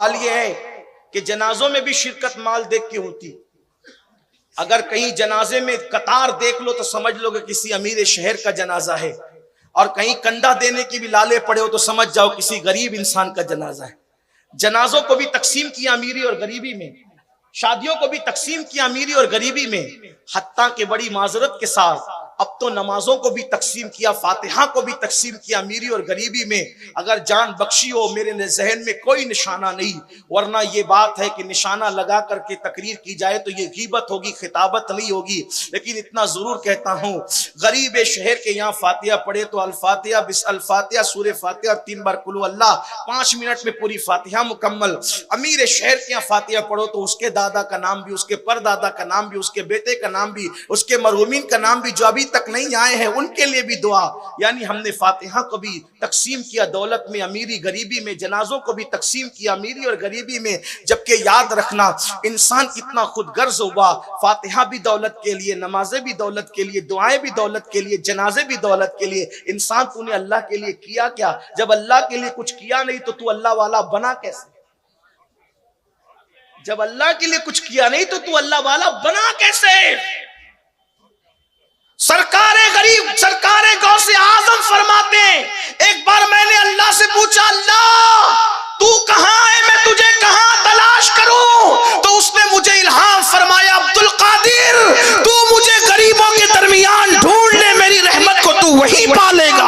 हाल ये है कि जनाजों में भी शिरकत माल देख के होती। अगर कहीं जनाजे में कतार देख लो तो समझ लो कि किसी अमीर शहर का जनाजा है, और कहीं कंधा देने की भी लाले पड़े हो तो समझ जाओ किसी गरीब इंसान का जनाजा है। जनाजों को भी तकसीम किया अमीरी और गरीबी में, शादियों को भी तकसीम किया अमीरी और गरीबी में, हत्ता के बड़ी माजरत के साथ अब तो नमाजों को भी तकसीम किया, फातिहा को भी तकसीम किया अमीरी और गरीबी में। अगर जान बख्शी हो, मेरे जहन में कोई निशाना नहीं, वरना ये बात है कि निशाना लगा करके तकरीर की जाए तो ये गीबत होगी, खिताबत नहीं होगी। लेकिन इतना जरूर कहता हूँ, गरीब शहर के यहाँ फातिहा पढ़े तो अल-फातिहा बिस अल-फातिहा सूरे फातिहा और 3 बार कुल अल्लाह, 5 मिनट में पूरी फातिहा मुकम्मल। अमीर शहर के यहाँ फातिहा पढ़ो तो उसके दादा का नाम भी, उसके परदादा का नाम भी, उसके बेटे का नाम भी, उसके मरहूमीन का नाम भी जो अभी तक नहीं आए हैं उनके लिए भी दुआ। यानी हमने फातिहा को भी तकसीम किया दौलत में, अमीरी गरीबी में, जनाजों को भी तकसीम किया अमीरी और गरीबी में। जबकि याद रखना इंसान कितना खुदगर्ज हुआ, फातिहा भी दौलत के लिए, नमाजें भी दौलत के लिए, दुआएं भी दौलत के लिए, जनाजे भी दौलत के लिए। इंसान तूने अल्लाह के लिए किया क्या? जब अल्लाह के लिए कुछ किया नहीं तो तू अल्लाह वाला बना कैसे? जब अल्लाह के लिए कुछ किया नहीं तो तू अल्लाह वाला बना कैसे? सरकारे गरीब, सरकारे गौसे आजम फरमाते हैं, एक बार मैंने अल्लाह से पूछा, अल्लाह तू कहां है, मैं तुझे कहां तलाश करूं? तो उसने मुझे इल्हाम फरमाया, अब्दुल कादिर तू मुझे गरीबों के दरमियान ढूंढ ले, मेरी रहमत को तू वहीं पालेगा।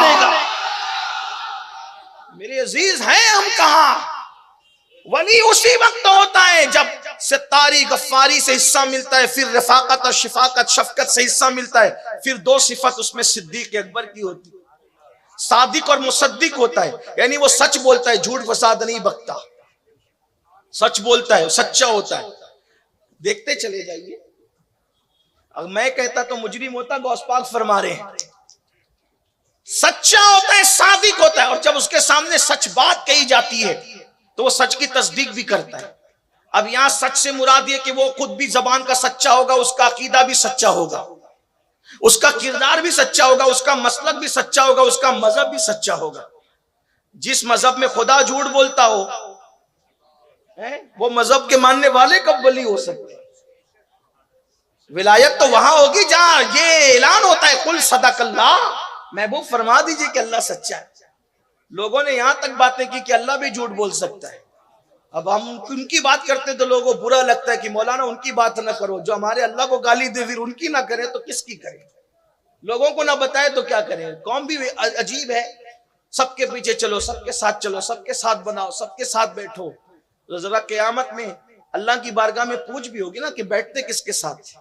मेरे अजीज हैं हम कहां? वली उसी वक्त होता है जब सत्तारी गफ्फारी से हिस्सा मिलता है, फिर रफाकत और शिफाकत शफकत से हिस्सा मिलता है, फिर 2 सिफत उसमें सिद्दीक अकबर की होती है, सादिक और मुसद्दिक होता है। यानी वो सच बोलता है, झूठ फसाद नहीं बकता, सच बोलता है, सच्चा होता है। देखते चले जाइए, अगर मैं कहता तो मुजरिम होता, गौस पाक फरमा रहे हैं सच्चा होता है, सादिक होता है, और जब उसके सामने सच बात कही जाती है तो वो सच की तस्दीक भी करता है। अब यहां सच से मुराद ये कि वो खुद भी जबान का सच्चा होगा, उसका अकीदा भी सच्चा होगा, उसका किरदार भी सच्चा होगा, उसका मसलक भी सच्चा होगा, उसका मजहब भी सच्चा होगा। जिस मजहब में खुदा झूठ बोलता हो वो मजहब के मानने वाले कब वली हो सकते हैं? विलायत तो वहां होगी जहां ये ऐलान होता है, कुल सदकल्लाह, महबूब फरमा दीजिए कि अल्लाह सच्चा है। लोगों ने यहां तक बातें की कि अल्लाह भी झूठ बोल सकता है। अब हम उनकी बात करते तो लोगों को बुरा लगता है कि मौलाना उनकी बात ना करो, जो हमारे अल्लाह को गाली दे फिर उनकी ना करे तो किसकी करे? लोगों को ना बताए तो क्या करें? कौम भी अजीब है, सबके पीछे चलो, सबके साथ चलो, सबके साथ बनाओ, सबके साथ बैठो। तो जरा क़यामत में अल्लाह की बारगाह में पूछ भी होगी ना कि बैठते किसके साथ,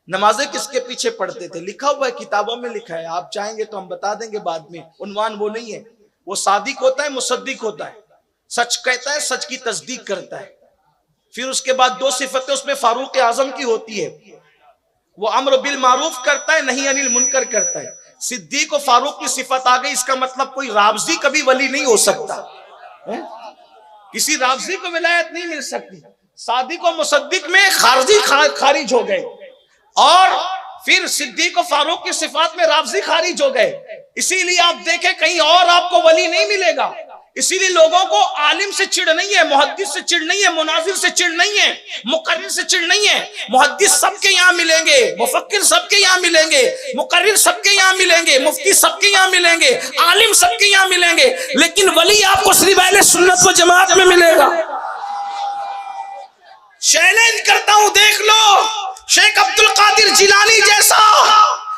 नमाजें किसके पीछे पढ़ते थे? लिखा हुआ है, किताबों में लिखा है, आप चाहेंगे तो हम बता देंगे बाद में। उन्वान वो नहीं है, वो सादिक होता है, मुसद्दिक होता है, सच कहता है, सच की तस्दीक करता है। फिर उसके बाद 2 सिफतें उसमें फारूक आजम की होती है, वो अम्र बिल मारूफ करता है, नहीं अनिल मुनकर करता है। सिद्दीक और फारूक की सिफत आ गई, इसका मतलब कोई राबजी कभी वली नहीं हो सकता है? किसी राबजी को विलायत नहीं मिल सकती। सादिक और मुसद्दिक में खारजी खारिज हो गए, और फिर सिद्दीक और फारूक की सिफात में राबजी खारिज हो गए। इसीलिए आप देखें कहीं और आपको वली नहीं मिलेगा। इसीलिए लोगों को आलिम से चिढ़ नहीं है, मुहद्दिस से चिढ़ नहीं है, मुनाजिर से चिढ़ नहीं है, मुकर्रिर से चिढ़ नहीं है। मुहद्दिस सबके यहाँ मिलेंगे, मुफक्किर सबके यहाँ मिलेंगे, मुकर्रिर सबके यहाँ मिलेंगे, मुफ्ती सबके यहाँ मिलेंगे, आलिम सबके यहाँ मिलेंगे, लेकिन वली आपको सिर्फ अहले सुन्नत व जमात में मिलेगा। चैलेंज करता हूं, देख लो शेख अब्दुल कादिर जिलानी जैसा,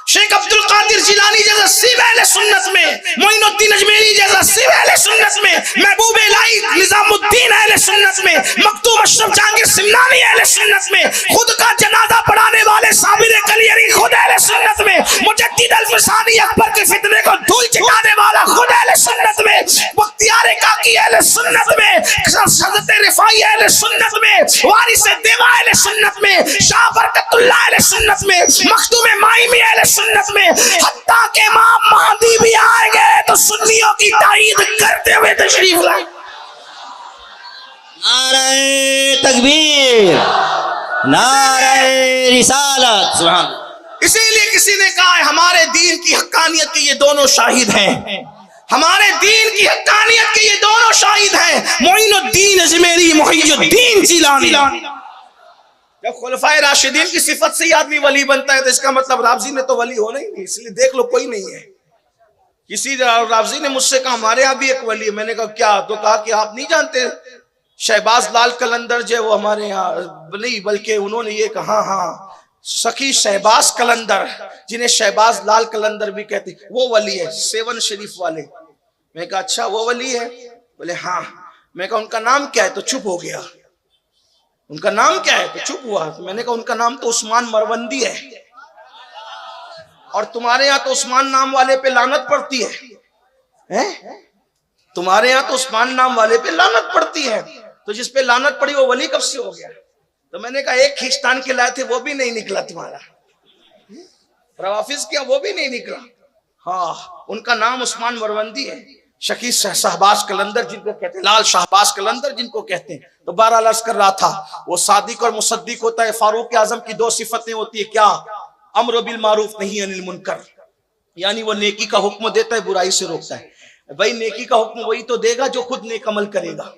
शेख अब्दुल कादिर जिलानी जैसा सिर्फ अहले सुन्नत में, मोइनुद्दीन अजमेरी जैसा सिर्फ अहले सुन्नत में, महबूब इलाही निजामुद्दीन अहले सुन्नत में, मखदूम अशरफ जहांगीर सिमनानी अहले सुन्नत में, खुद का जनाजा पढ़ाने वाले साबिर कलियरी खुद अहले सुन्नत में, मुजद्दिद अल-फसानी अकबर के फितने को धूल छिटाने वाला खुद अहले सुन्नत में, बख्तियार काकी अहले सुन्नत में, हज़रत रिफाई अहले सुन्नत में, वारिस देवा अहले सुन्नत में, शाह बरकतुल्लाह अहले सुन्नत में, मखदूम माइमी अहले सुन्नत में, हत्ता के इमाम महदी भी आएंगे तो सुन्नियों की ताईद करते हुए तशरीफ लाए। नारे तकबीर, नारे रिसालत, सुभान। इसीलिए किसी ने कहा है हमारे दीन की हक्कानियत के ये दोनों शाहिद हैं। हमारे दीन की हक्कानियत के ये दोनों शाहिद हैं, मोइनुद्दीन अजमेरी, मुहियुद्दीन जिलानी। जब खुलफाए राशिदीन की सिफत से ही आदमी वली बनता है तो इसका मतलब राबजी ने तो वली होना ही नहीं। इसलिए देख लो कोई नहीं है। किसी राबजी ने मुझसे कहा हमारे यहाँ भी एक वली है। मैंने कहा क्या? तो कहा कि आप नहीं जानते शहबाज लाल कलंदर जो वो हमारे यहाँ नहीं, बल्कि उन्होंने ये कहा हाँ सखी शहबाज कलंदर, जिन्हें शहबाज लाल कलंदर भी कहते, वो वली है, सेवन शरीफ वाले। मैं कहा अच्छा वो वली है? बोले हाँ। मैं कहा उनका नाम क्या है? तो चुप हो गया। उनका नाम क्या है? तो चुप हुआ। तो मैंने कहा उनका नाम तो उस्मान मरवंदी है, और तुम्हारे यहाँ तो उस्मान नाम वाले पे लानत पड़ती है? तुम्हारे यहाँ तो उस्मान नाम वाले पे लानत पड़ती है, तो जिस पे लानत पड़ी वो वली कब से हो गया? तो मैंने कहा एक खींचतान के लाए थे वो भी नहीं निकला तुम्हारा, रवाफिज किया वो भी नहीं निकला। हाँ उनका नाम उस्मान मरवंदी है, शकी शहबाज कलंदर जिनको कहते हैं, लाल शाहबाज कलंदर जिनको कहते हैं। तो 12 लफ्ज कर रहा था, वो सादिक और मुसद्दिक होता है। फारूक आजम की 2 सिफतें होती है, क्या? अम्र बिल मारूफ नहीं अनिल मुनकर, यानी वो नेकी का हुक्म देता है, बुराई से रोकता है। भाई नेकी का हुक्म वही तो देगा जो खुद नेक अमल करेगा,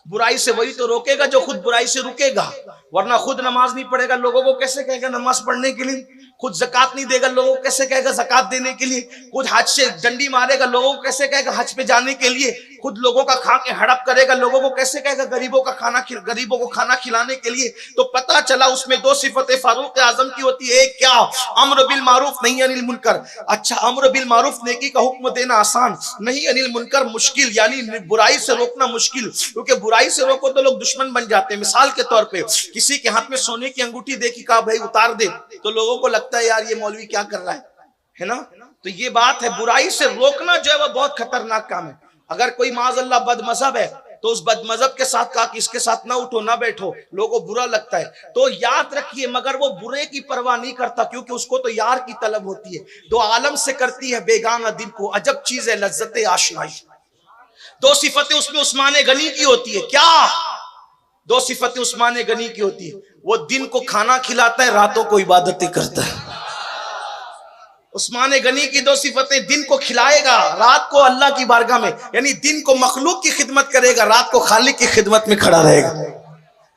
बुराई से वही तो रोकेगा जो खुद बुराई से रुकेगा। वरना खुद नमाज नहीं पढ़ेगा, लोगों को कैसे कहेगा नमाज पढ़ने के लिए? खुद ज़कात नहीं देगा, लोगों को कैसे कहेगा ज़कात देने के लिए? खुद हज से डंडी मारेगा, लोगों को कैसे कहेगा हज पे जाने के लिए? खुद लोगों का खा के हड़प करेगा, लोगों को कैसे कहेगा गरीबों को खाना खिलाने के लिए? तो पता चला उसमें 2 सिफतें फारूक आजम की होती है। एक क्या? अम्र बिल मारूफ नहीं अनिल मुनकर। अच्छा अम्र बिल मारूफ नेकी का हुक्म देना आसान, नहीं अनिल मुनकर मुश्किल, यानी बुराई से रोकना मुश्किल। क्योंकि बुराई से रोको तो लोग दुश्मन बन जाते हैं। मिसाल के तौर पे किसी के हाथ में सोने की अंगूठी देखी, कहा भाई उतार दे, तो लोगों को लगता है यार ये मौलवी क्या कर रहा है ना? तो ये बात है, बुराई से रोकना जो है वो बहुत खतरनाक काम है। अगर कोई माज़अल्लाह बदमज़हब है तो उस बदमज़हब के साथ कहा कि इसके साथ ना उठो ना बैठो, लोगों को बुरा लगता है, तो याद रखिए मगर वो बुरे की परवाह नहीं करता, क्योंकि उसको तो यार की तलब होती है। 2 आलम से करती है बेगाना दिल को, अजब चीज है लज्जत आशनाई। 2 सिफतें उसमें उस्मान गनी की होती है। क्या? 2 सिफतें उस्मान गनी की होती है। वो दिन को खाना खिलाता है, रातों को इबादतें करता है। उस्मान गनी की 2 सिफतें, दिन को खिलाएगा, रात को अल्लाह की बारगाह में, यानी दिन को मखलूक की खिदमत करेगा, रात को खालिक की खिदमत में खड़ा रहेगा।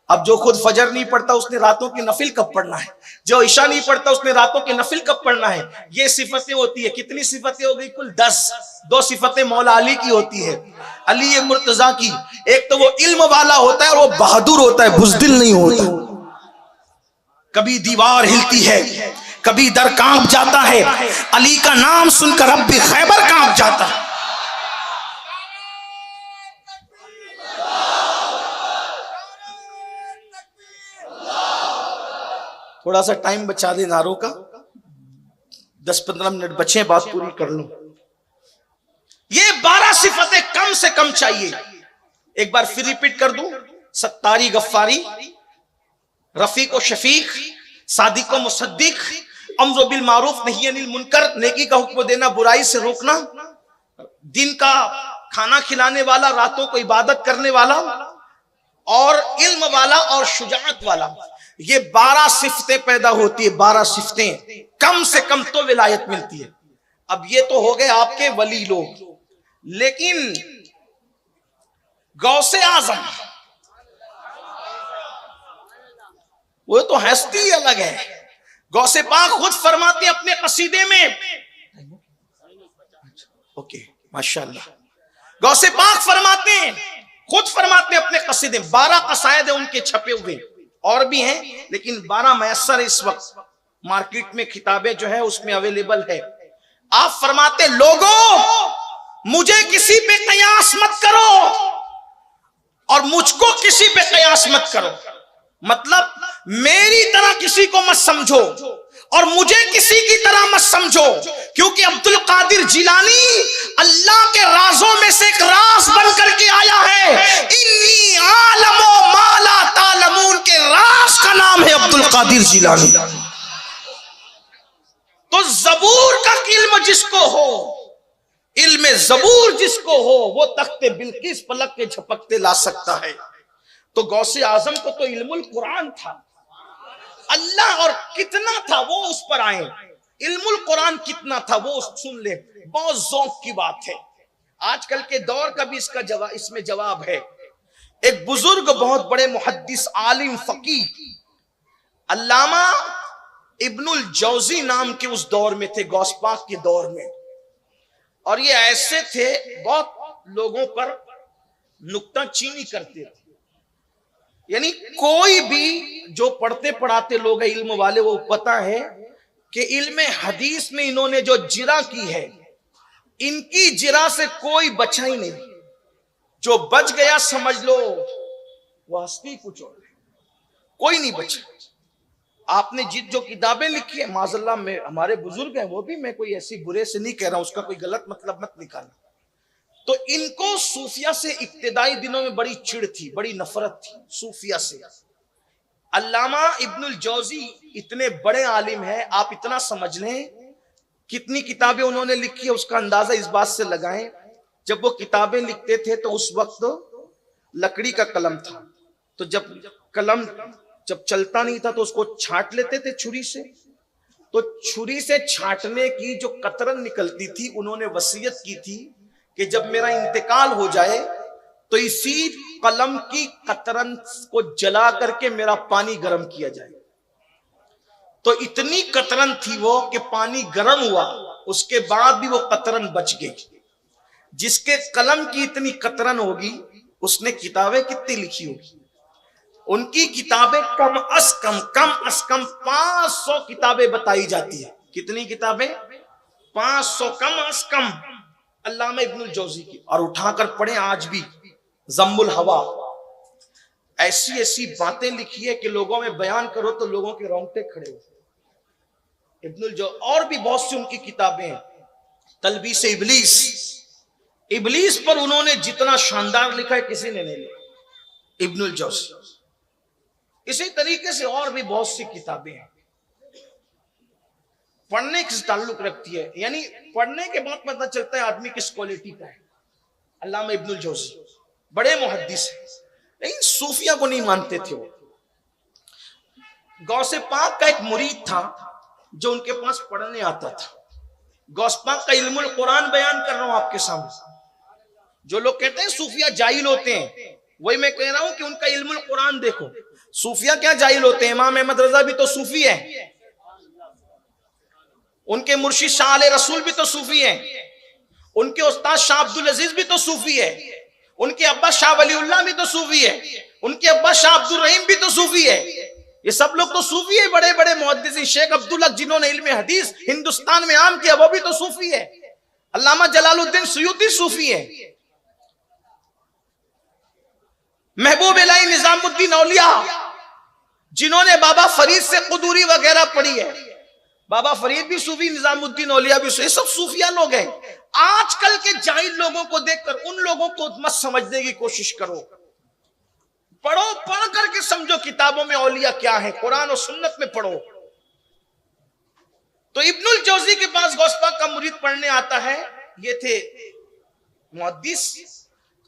अब जो खुद फजर नहीं पढ़ता उसने रातों की नफिल कब पढ़ना है? जो ईशा नहीं पढ़ता उसने रातों की नफिल कब पढ़ना है? ये सिफतें होती है। कितनी सिफतें हो गई? कुल 10। 2 सिफतें मौला अली की होती है, अली मुर्तजा की। एक तो वो इल्म वाला होता है और वो बहादुर होता है, बुज़दिल नहीं होता। कभी दीवार हिलती है, कभी दर कांप जाता है, अली का नाम सुनकर अब भी खैबर कांप जाता है। थोड़ा सा टाइम बचा दे नारों का, 10-15 मिनट बचे, बात पूरी कर लो। ये 12 सिफतें कम से कम चाहिए। एक बार फिर रिपीट कर दूं, सत्तारी गफ्फारी, रफीक व शफीक, सादिक व मुसद्दिक, अम्र बिल मारूफ नहीं अनिल मुनकर, नेकी का हुक्म देना, बुराई से रोकना, दिन का खाना खिलाने वाला, रातों को इबादत करने वाला, और इल्म वाला और शुजाअत वाला। ये 12 सिफतें पैदा होती है। 12 सिफतें कम से कम तो विलायत मिलती है। अब ये तो हो गए आपके वली लोग, लेकिन गौसे आजम वो तो हस्ती अलग है। गौसे पाक खुद फरमाते हैं अपने कसीदे में, ओके माशाल्लाह, गौसे पाक फरमाते हैं, खुद फरमाते हैं अपने कसीदे, 12 कसायद है उनके छपे हुए, और भी हैं लेकिन 12 मैसर इस वक्त मार्केट में किताबें जो है उसमें अवेलेबल है। आप फरमाते लोगों मुझे किसी पे कयास मत करो और मुझको किसी पे कयास मत करो, मतलब मेरी तरह किसी को मत समझो और मुझे किसी की तरह मत समझो, क्योंकि अब्दुल कादिर जिलानी अल्लाह के राजों में से एक राज बन करके आया है। इन्नी आलमो माला तालमून के राज का नाम है अब्दुल कादिर जिलानी। तो जबूर का इल्म जिसको हो, इल्म जबूर जिसको हो, वो तख्ते बिल्किस पलक के झपकते ला सकता है। तो गौसे आजम को तो इल्मुल कुरान था, अल्लाह और कितना था वो उस पर आए, इल्मुल कुरान कितना था वो सुन ले, बहुत ज़ौक़ की बात है। आजकल के दौर का भी इसका जवाब, इसमें जवाब है। एक बुजुर्ग बहुत बड़े मुहद्दिस आलिम फकीह अल्लामा इब्नुल जौजी नाम के उस दौर में थे, गौसपाक के दौर में। और ये ऐसे थे, बहुत लोगों पर नुक्ताचीनी करते थे। यानी कोई भी जो पढ़ते पढ़ाते लोग हैं, इल्म वाले, वो पता है कि इल्म हदीस में इन्होंने जो जिरा की है, इनकी जिरा से कोई बचा ही नहीं। जो बच गया समझ लो वो हस्ती कुछ और, कोई नहीं बचा। आपने जो किताबें लिखी है, माज़अल्लाह में हमारे बुजुर्ग हैं, वो भी मैं कोई ऐसी बुरे से नहीं कह रहा हूं, उसका कोई गलत मतलब मत निकालना। तो इनको सूफिया से इब्तिदाई दिनों में बड़ी चिढ़ थी, बड़ी नफरत थी सूफिया से। अल्लामा इब्नुल जौजी इतने बड़े आलिम हैं, आप इतना समझ लें कितनी किताबें उन्होंने लिखी है, उसका अंदाजा इस बात से लगाएं। जब वो किताबें लिखते थे तो उस वक्त लकड़ी का कलम था, तो जब कलम जब चलता नहीं था तो उसको छांट लेते थे छुरी से। तो छुरी से छांटने की जो कतरन निकलती थी, उन्होंने वसीयत की थी कि जब मेरा इंतकाल हो जाए तो इसी कलम की कतरन को जला करके मेरा पानी गर्म किया जाए। तो इतनी कतरन थी वो कि पानी गर्म हुआ, उसके बाद भी वो कतरन बच गई। जिसके कलम की इतनी कतरन होगी, उसने किताबें कितनी लिखी होगी। उनकी किताबें कम अस कम 500 किताबें बताई जाती है। कितनी किताबें? 500 कम अस कम अल्लामा इब्नुल जौजी की। और उठाकर पढ़े आज भी, जम्मुल हवा, ऐसी ऐसी बातें लिखी है कि लोगों में बयान करो तो लोगों के रोंगटे खड़े हो। इब्नुल जौजी और भी बहुत सी उनकी किताबें हैं। तलबीस इबलीस, इबलीस पर उन्होंने जितना शानदार लिखा है किसी ने नहीं लिखा, इब्नुल जौजी। इसी तरीके से और भी बहुत सी किताबें हैं। पढ़ने से ताल्लुक रखती है, यानी पढ़ने के बाद पता चलता है आदमी किस क्वालिटी का है। अल्लामा इब्नुल जौजी बड़े मुहद्दिस हैं, लेकिन सूफिया को नहीं मानते थे वो। गौसे पाक का एक मुरीद था जो उनके पास पढ़ने आता था। गौस पाक का इल्मुल कुरान बयान कर रहा हूं आपके सामने। जो लोग कहते हैं सूफिया जाहिल होते हैं, वही मैं कह रहा हूं कि उनका इल्मुल कुरान देखो। सूफिया क्या जाहिल होते हैं? इमाम अहमद रजा भी तो सूफी है, उनके मुर्शिद शाह आले रसूल भी तो सूफी है, उनके उस्ताद शाह अब्दुल अजीज भी तो सूफी है, उनके अब्बा शाह वलीउल्लाह भी तो सूफी है, उनके अब्बा शाह अब्दुल रहीम भी तो सूफी है। ये सब लोग तो सूफी है, बड़े बड़े मुहद्दिस। शेख अब्दुल हक जिन्होंने इल्म हदीस हिंदुस्तान में आम किया, वो भी तो सूफी है। अल्लामा जलालुद्दीन सुयूती सूफी है। महबूब इलाही निजामुद्दीन औलिया जिन्होंने बाबा फरीद से कुदूरी वगैरह पढ़ी है, बाबा फरीद भी सूफी, निजामुद्दीन औलिया भी, ये सब सूफिया लोग हैं। आजकल के जाहिल लोगों को देखकर उन लोगों को मत समझने की कोशिश करो। पढ़ो, पढ़ करके समझो किताबों में औलिया क्या है, कुरान और सुन्नत में पढ़ो। तो इब्नुल जौजी के पास गौस पाक का मुरीद पढ़ने आता है, ये थे मुहद्दिस।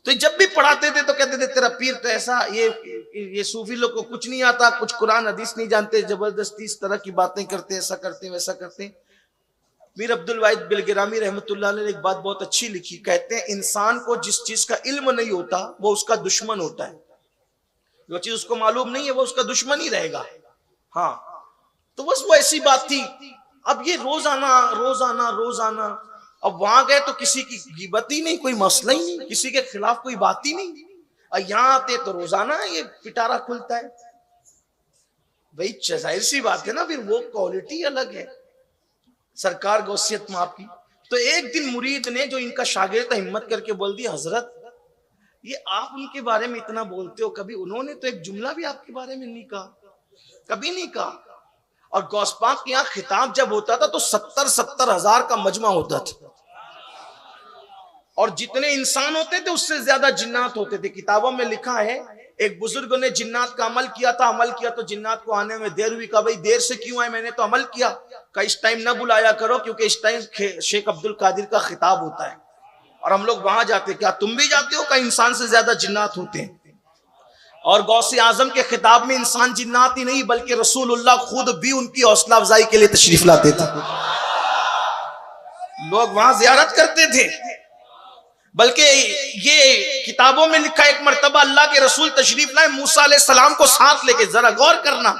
तो जब भी पढ़ाते थे तो कहते थे तेरा पीर तो ऐसा, ये सूफी लोग को कुछ नहीं आता, कुछ कुरान हदीस नहीं जानते, जबरदस्ती इस तरह की बातें करते, ऐसा करते वैसा करते। मीर अब्दुल वाहिद बिलगिरामी रहमतुल्लाह ने एक बात बहुत अच्छी लिखी, कहते हैं इंसान को जिस चीज का इल्म नहीं होता वो उसका दुश्मन होता है। जो चीज उसको मालूम नहीं है वो उसका दुश्मन ही रहेगा। हाँ, तो बस वो ऐसी बात थी। अब ये रोजाना रोजाना रोजाना, अब वहां गए तो किसी की गिबत ही नहीं, कोई मसला ही नहीं, किसी के खिलाफ कोई बात ही नहीं। और यहाँ आते तो रोजाना ये पिटारा खुलता है। भाई जाहिर सी बात है ना, फिर वो क्वालिटी अलग है। सरकार गौसियत माफ की। तो एक दिन मुरीद ने, जो इनका शागिर्द था, हिम्मत करके बोल दिया, हजरत ये आप उनके बारे में इतना बोलते हो, कभी उन्होंने तो एक जुमला भी आपके बारे में नहीं कहा, कभी नहीं कहा। और गौस पाक के यहाँ खिताब जब होता था तो 70-70 हजार का मजमा होता था, और जितने इंसान होते थे उससे ज्यादा जिन्नात होते थे। किताबों में लिखा है एक बुजुर्ग ने जिन्नात का अमल किया तो जिन्नात को आने में देर हुई। कहा भाई देर से क्यों आए? मैंने तो अमल किया। कहा इस टाइम ना बुलाया करो, क्योंकि इस टाइम शेख अब्दुल कादिर का खिताब होता है और हम लोग वहां जाते। क्या तुम भी जाते हो? का इंसान से ज्यादा जिन्नात होते हैं। और गौसे आजम के खिताब में इंसान जिन्नात ही नहीं बल्कि रसूलुल्लाह खुद भी उनकी हौसला अफजाई के लिए तशरीफ लाते थे। लोग वहां जियारत करते थे। बल्कि ये किताबों में लिखा, एक मर्तबा अल्लाह के रसूल तशरीफ लाए मूसा अलैहि सलाम को साथ लेके, जरा गौर करना,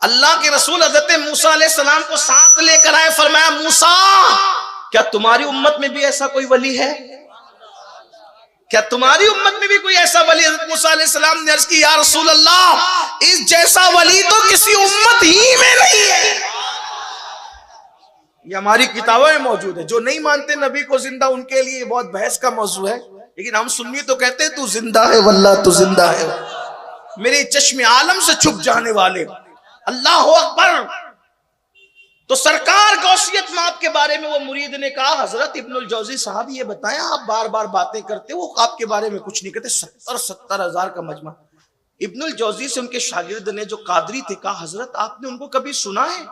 अल्लाह के रसूल हजरत मूसा अलैहि सलाम को साथ लेकर आए, फरमाया मूसा क्या तुम्हारी उम्मत में भी ऐसा कोई वली है? क्या तुम्हारी उम्मत में भी कोई ऐसा वली? हजरत मूसा अलैहि सलाम ने अर्ज की, या रसूल अल्लाह, इस जैसा वली तो किसी उम्मत ही में नहीं है। ये हमारी किताबों में मौजूद है। जो नहीं मानते नबी को जिंदा, उनके लिए बहुत बहस का मौजू है, लेकिन हम सुन्नी तो कहते हैं तू जिंदा है वल्लाह, तू जिंदा है, मेरे चश्मे आलम से छुप जाने वाले, अल्लाह अकबर। तो सरकार गौसियत माप के बारे में वो मुरीद ने कहा, हजरत इब्नुल जौजी साहब ये बताएं, आप बार बार बातें करते हो, आपके बारे में कुछ नहीं कहते, 70 हजार का मजमा। इब्नुल जौजी से उनके शागिर्द ने जो कादरी थे कहा, हजरत आपने उनको कभी सुना है?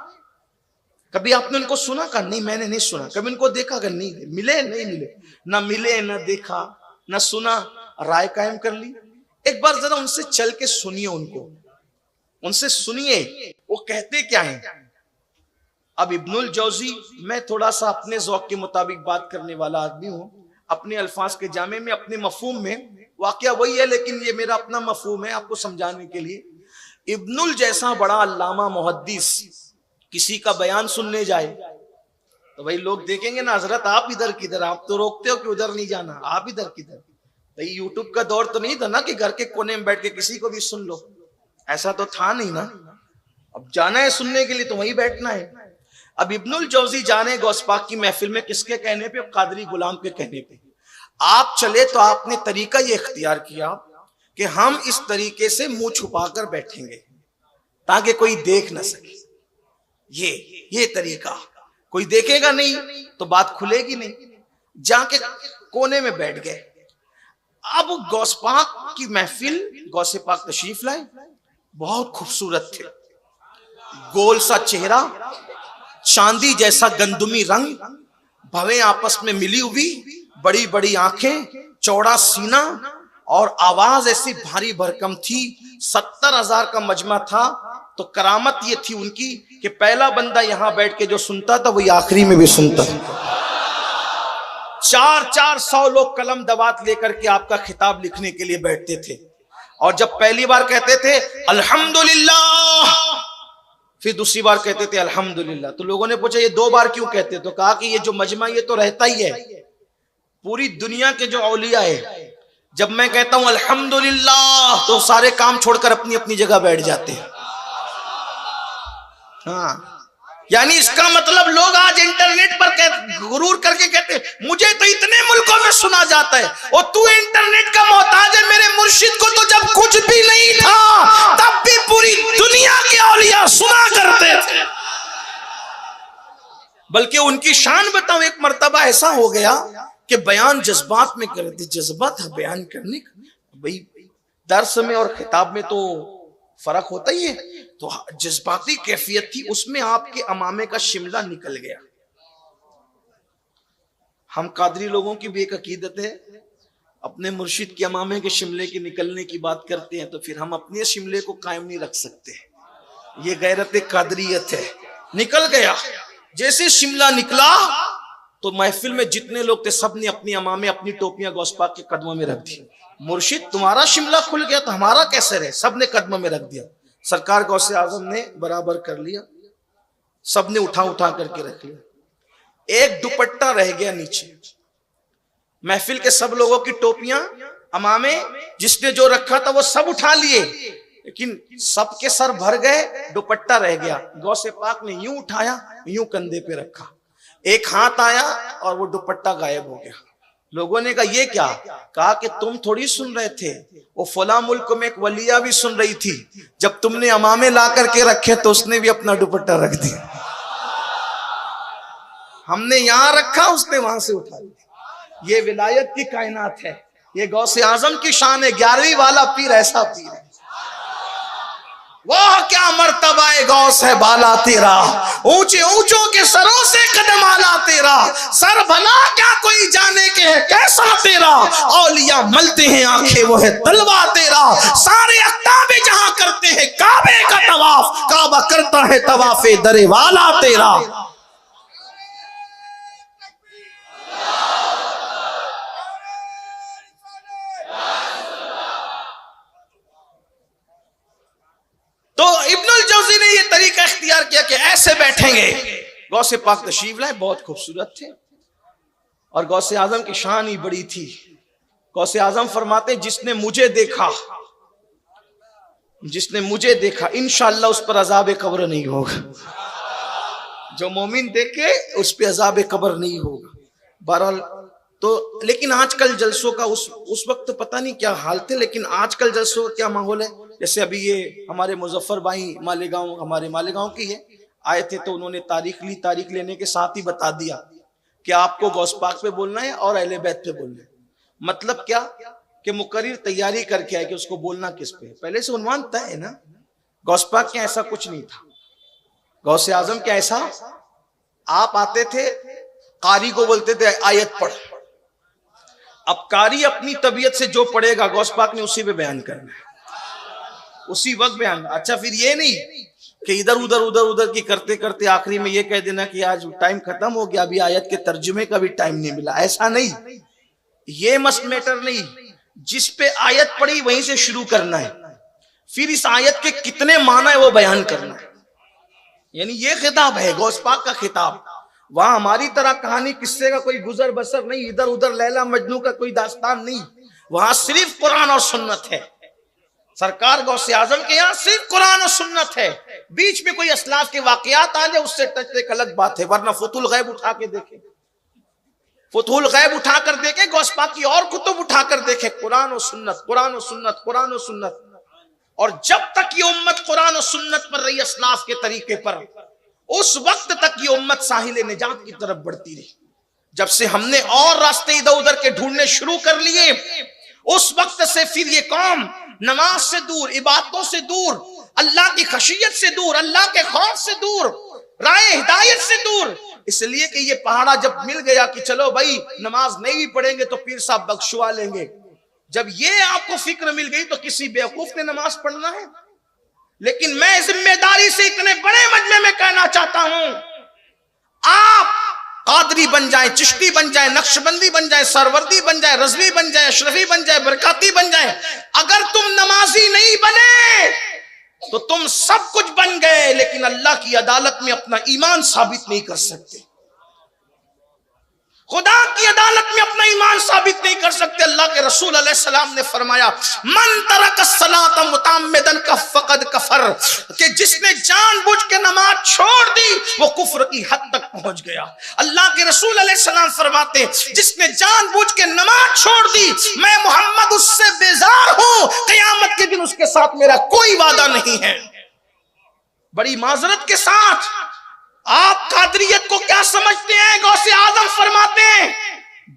कभी आपने उनको सुना? कहा नहीं मैंने नहीं सुना। कभी उनको देखा? कहा नहीं। मिले? नहीं मिले। ना मिले, ना देखा, ना सुना, राय कायम कर ली। एक बार जरा उनसे चल के सुनिए, उनसे सुनिए वो कहते क्या हैं। अब इब्नुल जौजी, मैं थोड़ा सा अपने ज़ौक़ के मुताबिक बात करने वाला आदमी हूं, अपने अल्फाज के जामे में, अपने मफहूम में, वाकया वही है लेकिन ये मेरा अपना मफहूम है आपको समझाने के लिए। इब्नुल जैसा बड़ा अल्लामा मुहद्दिस किसी का बयान सुनने जाए तो भाई लोग देखेंगे ना, हजरत आप इधर किधर, आप तो रोकते हो कि उधर नहीं जाना, आप इधर किधर। तो यूट्यूब का दौर तो नहीं था ना कि घर के कोने में बैठ के किसी को भी सुन लो, ऐसा तो था नहीं ना। अब जाना है सुनने के लिए तो वहीं बैठना है। अब इब्नुल जौजी जाने गौस पाक की महफिल में, किसके कहने पे? कादरी गुलाम के कहने पे। आप चले तो आपने तरीका ये इख्तियार किया कि हम इस तरीके से मुंह छुपाकर बैठेंगे ताकि कोई देख ना सके। ये तरीका, कोई देखेगा नहीं तो बात खुलेगी नहीं। जाके कोने में बैठ गए। अब गौस पाक की महफिल, गौसे पाक तशरीफ लाए, बहुत खूबसूरत थे, गोल सा चेहरा, चांदी जैसा गंदुमी रंग, भवें आपस में मिली हुई, बड़ी बड़ी आंखें, चौड़ा सीना, और आवाज ऐसी भारी भरकम थी। 70 हजार का मजमा था। तो करामत ये थी उनकी कि पहला बंदा यहां बैठ के जो सुनता था वही आखिरी में भी सुनता था। 400 लोग कलम दवात लेकर के आपका खिताब लिखने के लिए बैठते थे, और जब पहली बार कहते थे अल्हम्दुलिल्लाह, फिर दूसरी बार कहते थे अल्हम्दुलिल्लाह, तो लोगों ने पूछा ये 2 बार क्यों कहते? तो कहा कि ये जो मजमा ये तो रहता ही है, पूरी दुनिया के जो औलिया है, जब मैं कहता हूं अल्हम्दुलिल्लाह तो सारे काम छोड़कर अपनी अपनी जगह बैठ जाते हैं। हाँ, यानी इसका मतलब लोग आज इंटरनेट पर गुरूर करके कहते हैं मुझे तो इतने मुल्कों में सुना जाता है, और तू इंटरनेट का मोहताज है। मेरे मुर्शिद को तो जब कुछ भी नहीं था तब भी पूरी दुनिया के औलिया सुना करते थे। बल्कि उनकी शान बताऊं, एक मर्तबा ऐसा हो गया कि बयान जज्बात में करते, जज्बा था बयान करने का। भाई दर्स में और खिताब में तो फर्क होता ही है, तो जज्बाती कैफियत थी उसमें। आपके अमामे का शिमला निकल गया। हम कादरी लोगों की भी एक अकीदत है, अपने मुर्शिद के अमामे के शिमले के निकलने की बात करते हैं तो फिर हम अपने शिमले को कायम नहीं रख सकते। ये गैरत कादरियत है। निकल गया, जैसे शिमला निकला तो महफिल में जितने लोग थे सब ने अपनी अमामे, अपनी टोपियां गौस पाक के कदमों में रख दी। मुर्शिद तुम्हारा शिमला खुल गया तो हमारा कैसे रहे? सब ने कदमों में रख दिया। सरकार गौसे आजम ने बराबर कर लिया, सब ने उठा उठा करके रख लिया। एक दुपट्टा रह गया नीचे। महफिल के सब लोगों की टोपियां, अमामे, जिसने जो रखा था वो सब उठा लिए, लेकिन सबके सर भर गए, दुपट्टा रह गया। गौसे पाक ने यूं उठाया, यूं कंधे पे रखा, एक हाथ आया और वो दुपट्टा गायब हो गया। लोगों ने कहा ये क्या? कहा कि तुम थोड़ी सुन रहे थे, वो फला मुल्क में एक वलिया भी सुन रही थी, जब तुमने अमामे ला करके रखे तो उसने भी अपना दुपट्टा रख दिया। हमने यहां रखा, उसने वहां से उठा लिया। ये विलायत की कायनात है, ये गौसे आजम की शान है। 11वीं वाला पीर ऐसा पीर है। वाह क्या मर्तबा गौस है बाला तेरा, ऊंचे ऊंचों के सरों से कदम आला तेरा। सर भला क्या कोई जाने के है कैसा तेरा, औलिया मलते हैं आंखें वो है तलवा तेरा। सारे अक्ताबे जहां करते हैं काबे का तवाफ, काबा करता है तवाफे दरे वाला तेरा। इख्तियार किया कि ऐसे बैठेंगे। गौसे पाक तशरीफ लाए, बहुत खूबसूरत थे और गौसे आजम की शान ही बड़ी थी। गौसे आजम फरमाते जिसने मुझे देखा इंशाअल्लाह उस पर अजाब कब्र नहीं होगा। जो मोमिन देखे उस पर अजाब कब्र नहीं होगा। बहरहाल तो लेकिन आजकल जलसों का उस वक्त पता नहीं क्या हाल थे, लेकिन आजकल जलसों का क्या माहौल है। जैसे अभी ये हमारे मुजफ्फर भाई मालेगांव, हमारे मालेगांव की है, आए थे तो उन्होंने तारीख ली। तारीख लेने के साथ ही बता दिया कि आपको गौस पाक पे बोलना है और अहले बैत पे बोलना है। मतलब क्या कि मुकर्रिर तैयारी करके आए कि उसको बोलना किस पे, पहले से उन्वान तय है ना। गौस पाक के ऐसा कुछ नहीं था। गौसे आजम क्या ऐसा, आप आते थे कारी को बोलते थे आयत पढ़। अब कारी अपनी तबीयत से जो पढ़ेगा गौस पाक ने उसी पे बयान करना है, उसी वक्त बयान। अच्छा फिर ये नहीं कि इधर उधर की करते करते आखिरी में ये कह देना कि आज टाइम खत्म हो गया, अभी आयत के तर्जुमे का भी टाइम नहीं मिला। ऐसा नहीं, ये मस्ट मैटर नहीं। जिस पे आयत पढ़ी वहीं से शुरू करना है, फिर इस आयत के कितने माना है वो बयान करना है। यानी ये खिताब है गौस पाक का खिताब। वहां हमारी तरह कहानी किस्से का कोई गुजर बसर नहीं, इधर उधर लैला मजनू का कोई दास्तान नहीं। वहां सिर्फ कुरान और सुन्नत है। सरकार गौसे आजम के यहाँ सिर्फ कुरान और सुन्नत है। बीच में कोई असलाफ के वाकयात आ जाए उससे टच एक अलग बात है, वरना फुतुल गैब उठा के देखे, फुतुल गैब उठाकर देखे, गौस पाक की और कुतुब उठाकर देखे, कुरान और सुन्नत, कुरान और सुन्नत, कुरान और सुन्नत। और जब तक ये उम्मत कुरान और सुन्नत पर रही, असलाफ के तरीके पर, उस वक्त तक ये उम्मत साहिल निजात की तरफ बढ़ती रही। जब से हमने और रास्ते इधर उधर के ढूंढने शुरू कर लिए, उस वक्त से फिर ये कौम नमाज से दूर, इबादतों से दूर, अल्लाह की खशियत से दूर, अल्लाह के खौफ से दूर, राय हिदायत से दूर। इसलिए कि ये पहाड़ा जब मिल गया कि चलो भाई नमाज नहीं भी पढ़ेंगे तो पीर साहब बख्शवा लेंगे, जब ये आपको फिक्र मिल गई तो किसी बेवकूफ ने नमाज पढ़ना है। लेकिन मैं जिम्मेदारी से इतने बड़े मजमे में कहना चाहता हूं, आप कादरी बन जाए, चिश्ती बन जाए, नक्शबंदी बन जाए, सरवर्दी बन जाए, रजवी बन जाए, अशरफी बन जाए, बरकाती बन जाए, अगर तुम नमाजी नहीं बने तो तुम सब कुछ बन गए, लेकिन अल्लाह की अदालत में अपना ईमान साबित नहीं कर सकते। खुदा की अदालत में अपना ईमान साबित नहीं कर सकते। अल्लाह के रसूल अलैहिस्सलाम ने फरमाया, मन तरक सलात मुतअम्मिदन का फकद कफर, कि जिसने जानबूझ के नमाज छोड़ दी वो कुफ्र की हद तक पहुंच गया। अल्लाह के रसूल अलैहिस्सलाम फरमाते, जिसने जानबूझ के नमाज छोड़ दी, मैं मोहम्मद उससे बेजार हूं, क़यामत के दिन उसके साथ मेरा कोई वादा नहीं है। बड़ी माजरत के साथ आप कादरियत को क्या समझते हैं? गौसे आजम फरमाते हैं,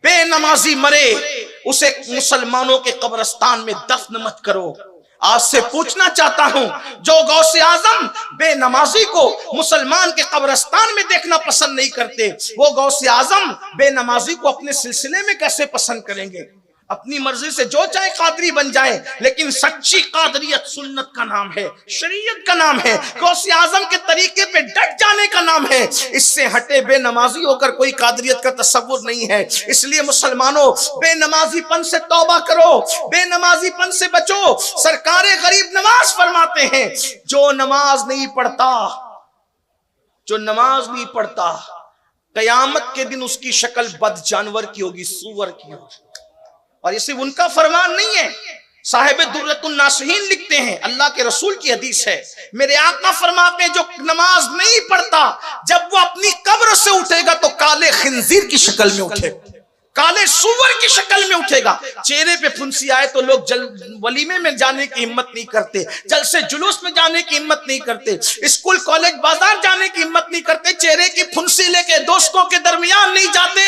बेनमाजी मरे उसे मुसलमानों के कब्रिस्तान में दफन मत करो। आज से पूछना चाहता हूं, जो गौसे आजम बेनमाजी को मुसलमान के कब्रिस्तान में देखना पसंद नहीं करते, वो गौसे आजम बेनमाजी को अपने सिलसिले में कैसे पसंद करेंगे? अपनी मर्जी से जो चाहे कादरी बन जाए, लेकिन सच्ची कादरियत सुन्नत का नाम है, शरीयत का नाम है, गौसे आजम के तरीके पे डट जाने का नाम है। इससे हटे बेनमाजी होकर कोई कादरियत का तस्वुर नहीं है। इसलिए मुसलमानों, बेनमाजीपन से तौबा करो, बेनमाजीपन से बचो। सरकारे गरीब नवाज फरमाते हैं, जो नमाज नहीं पढ़ता कयामत के दिन उसकी शक्ल बद जानवर की होगी, सूअर की होगी। और ये सिर्फ उनका फरमान नहीं है, साहिब दुर्रतुन नासिहीन लिखते हैं, अल्लाह के रसूल की हदीस है, मेरे आका फरमाते हैं, जो नमाज नहीं पढ़ता जब वो अपनी कब्र से उठेगा तो काले खिंजीर की शक्ल में उठेगा, काले सूअर की शक्ल में उठेगा। चेहरे पे फुंसी आए तो लोग वलीमे में जाने की हिम्मत नहीं करते, जलसे जुलूस में जाने की हिम्मत नहीं करते, स्कूल कॉलेज बाजार जाने की हिम्मत नहीं करते, चेहरे की फुंसी लेके दोस्तों के दरमियान नहीं जाते।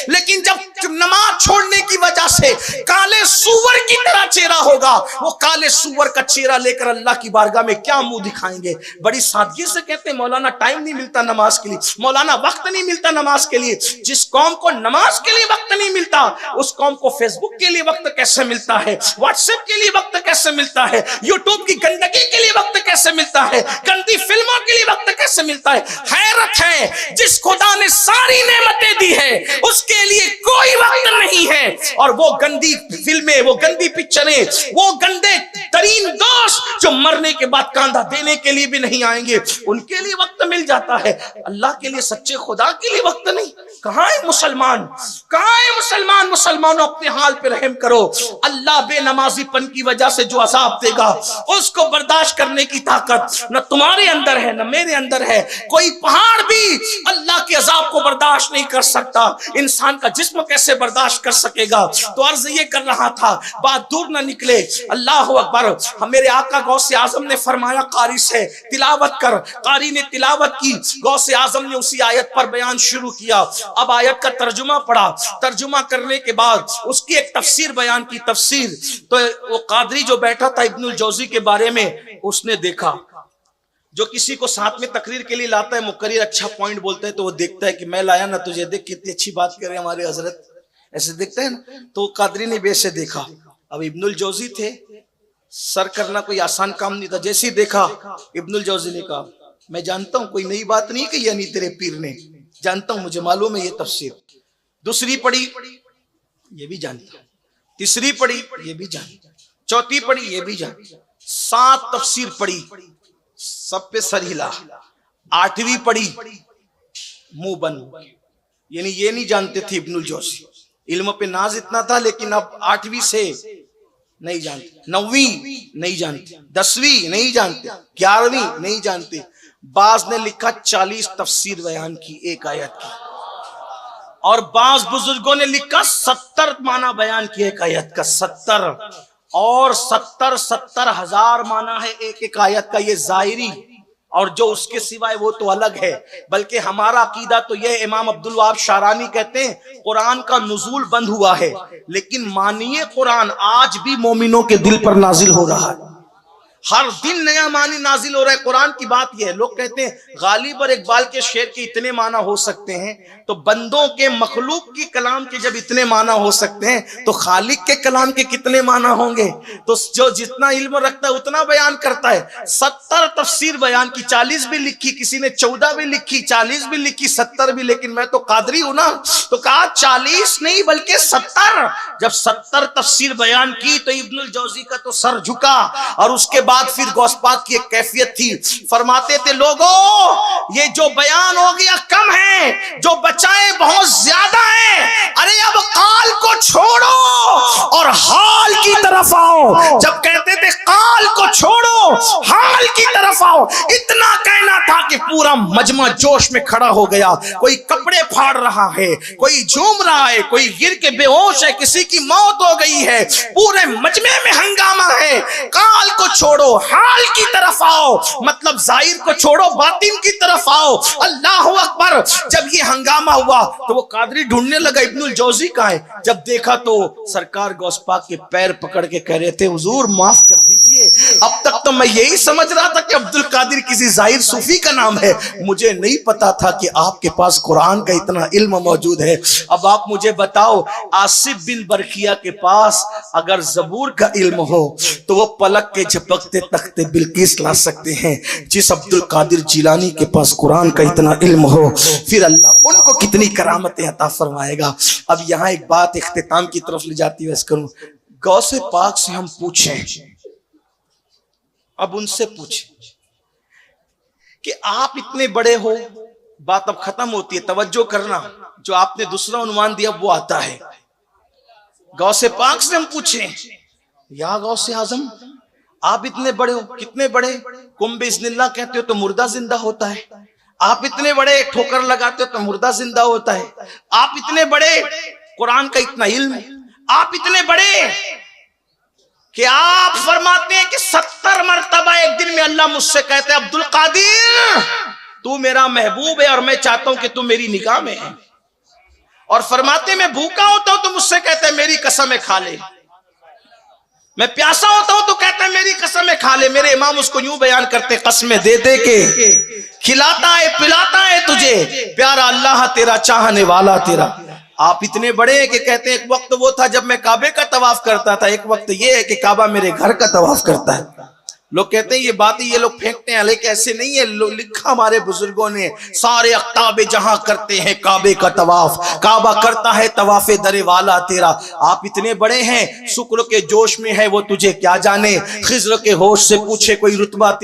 लेकिन जब नमाज छोड़ने की वजह से काले सूअर की तरह चेहरा होगा, वो काले सूअर का चेहरा लेकर अल्लाह की बारगाह में क्या मुंह दिखाएंगे? बड़ी सादगी से कहते हैं, मौलाना टाइम नहीं मिलता नमाज के लिए, मौलाना वक्त नहीं मिलता नमाज के लिए। जिस कौम को नमाज के लिए वक्त नहीं मिलता, उस कौम को फेसबुक के लिए वक्त कैसे मिलता है, व्हाट्सएप के लिए वक्त कैसे मिलता है, यूट्यूब की गंदगी के लिए वक्त कैसे कैसे मिलता है, गंदी फिल्मों के लिए वक्त कैसे मिलता है। हैरत है, जिस खुदा ने सारी नेमतें दी है उसके लिए कोई वक्त नहीं है। और वो गंदी फिल्में, वो गंदी पिक्चरें, वो गंदे तरीन दोस्त जो मरने के बाद कांधा देने के लिए भी नहीं आएंगे, उनके लिए वक्त मिल जाता है। अल्लाह के लिए, सच्चे खुदा के लिए वक्त नहीं। कहां है मुसलमान, कहां है मुसलमान? मुसलमानों अपने हाल पे रहम करो। अल्लाह बेनमाजीपन की वजह से जो अजाब देगा उसको बर्दाश्त करने की ताकत न तुम्हारे अंदर है न मेरे अंदर है। कोई पहाड़ भी अल्लाह के अजाब को बर्दाश्त नहीं कर सकता, इंसान का जिस्म कैसे बर्दाश्त कर सकेगा? तो अर्ज ये कर रहा था, बात दूर न निकले। अल्लाह अकबर। मेरे आका गौसे आजम ने फरमाया कारी से तिलावत कर। कारी ने तिलावत की, गौसे आजम ने उसी आयत पर बयान शुरू किया। अब आयत का तर्जुमा पढ़ा, तर्जुमा करने के बाद उसकी एक तफसीर बयान की। तफसीर तो वो कादरी जो बैठा था इब्नुल जौजी के बारे में, उसने देखा, जो किसी को साथ में तकरीर के लिए लाता है, मुकर्रिर अच्छा पॉइंट बोलता है तो वो देखता है कि मैं लाया ना तुझे, देख कितनी अच्छी बात कर रहे हमारे हजरत, ऐसे देखते हैं ना। तो कादरी ने बेसे देखा। अब इब्नुल जौजी थे, सर करना कोई आसान काम नहीं था। जैसे ही देखा इब्नुल जौजी ने कहा, मैं जानता हूं कोई नई बात नहीं कही यानी तेरे पीर ने, जानता हूं, मुझे मालूम है ये तफसीर। दूसरी पढ़ी, ये भी जानता, तीसरी पढ़ी, ये भी जानता, चौथी पढ़ी, ये भी जानता, 7 तफसीर पढ़ी, सब पे सर हिला। 8वीं पढ़ी, मुंह बंद। यानी ये नहीं जानते थे इब्नुल जौजी, इल्म पे नाज इतना था, लेकिन अब 8वीं से नहीं जानते, 9वीं नहीं जानते, 10वीं नहीं जानते, 11वीं नहीं जानते। बाज ने लिखा 40 तफसीर बयान की एक आयत की, और बाज बुजुर्गों ने लिखा 70 माना बयान की एक आयत का। 70 और 70 हजार माना है एक एक आयत का। ये जाहिरी, और जो उसके सिवाय वो तो अलग है। बल्कि हमारा अकीदा तो यह, इमाम अब्दुल वहाब शारानी कहते हैं कुरान का नुज़ूल बंद हुआ है, लेकिन मानिए कुरान आज भी मोमिनों के दिल पर नाजिल हो रहा है। हर दिन नया मानी नाजिल हो रहा है। कुरान की बात यह है, लोग कहते हैं गालिब और इकबाल के शेर के इतने माना हो सकते हैं, तो बंदों के मखलूक की कलाम के जब इतने माना हो सकते हैं तो खालिक के कलाम के कितने माना होंगे? तो जो जितना इल्म रखता है उतना बयान करता है। 70 तफसीर बयान की, 40 भी लिखी, किसी ने 14 भी लिखी, 40 भी लिखी, 70 भी, लेकिन मैं तो कादरी हूं ना, तो कहा 40 नहीं बल्कि 70। जब 70 तफसीर बयान की तो इब्नुल जौजी का तो सर झुका। और उसके बाद फिर गौस पाक की एक कैफियत थी, फरमाते थे लोगों ये जो बयान हो गया कम है, जो बचाए बहुत ज्यादा है। अरे अब काल को छोड़ो और हाल की तरफ आओ। जब कहते थे काल को छोड़ो हाल की तरफ आओ, इतना कहना था कि पूरा मजमा जोश में खड़ा हो गया। कोई कपड़े फाड़ रहा है, कोई झूम रहा है, कोई गिर के बेहोश है, किसी की मौत हो गई है, पूरे मजमे में हंगामा है। काल को छोड़ो हाल की तरफ आओ, मतलब जाहिर को छोड़ो बातिन की तरफ आओ। अल्लाह अकबर। जब ये हंगामा हुआ तो वो कादरी ढूंढने लगा इब्नुल जौजी कहाँ है। जब देखा तो सरकार गौस पाक के पैर पकड़ के कह रहे थे हुजूर माफ कर दीजिए, अब तक तो मैं यही समझ रहा था कि अब्दुल कादिर किसी जाहिर सूफी का नाम है, मुझे नहीं पता था कि आपके पास कुरान का इतना इल्म मौजूद है। अब आप मुझे बताओ, आसिफ बिन बरखिया के पास अगर जबूर का इल्म हो तो वो पलक के झपकते तख्ते बिल्किस ला सकते हैं। जिस अब्दुल कादिर जिलानी के पास कुरान का इतना इल्म हो, फिर अल्लाह उनको कितनी करामतें अता फरमाएगा। अब यहाँ एक बात इख्तिताम की तरफ ले जाती है, करूं गौसे पाक से हम पूछें, अब उनसे पूछें कि आप इतने बड़े हो, बात अब खत्म होती है, तवज्जो करना, जो आपने दूसरा उन्वान दिया वो आता है। गौसे पाक से हम पूछें, या गौसे आजम आप इतने बड़े हो, कितने बड़े, कुम बिस्मिल्लाह कहते हो तो मुर्दा जिंदा होता है, आप इतने बड़े ठोकर लगाते हो तो मुर्दा जिंदा होता है, आप इतने बड़े कुरान का इतना इल्म, आप इतने बड़े कि आप फरमाते हैं कि 70 मरतबा एक दिन में अल्लाह मुझसे कहते हैं अब्दुल कादिर तू मेरा महबूब है और मैं चाहता हूं कि तू मेरी निगाह में है। और फरमाते मैं भूखा होता हूं तो मुझसे कहते हैं मेरी कसम है खा ले, मैं प्यासा होता हूं तो कहता है मेरी कसम है खा ले। मेरे इमाम उसको यूं बयान करते, कसमें दे दे के खिलाता है पिलाता है तुझे, प्यारा अल्लाह तेरा चाहने वाला तेरा। आप इतने बड़े हैं कि कहते हैं एक वक्त वो था जब मैं काबे का तवाफ करता था, एक वक्त ये है कि काबा मेरे घर का तवाफ करता है। लोग कहते हैं ये बातें ये लोग फेंकते हैं, लेकिन ऐसे नहीं है। लिखा हमारे बुजुर्गों ने, सारे अख्ताबे जहां करते हैं काबे का तवाफ, काबा करता है तवाफे दरे वाला तेरा। आप इतने बड़े हैं, शुक्र के जोश में है वो तुझे क्या जाने, खिज्र के होश से पूछे कोई रुतबा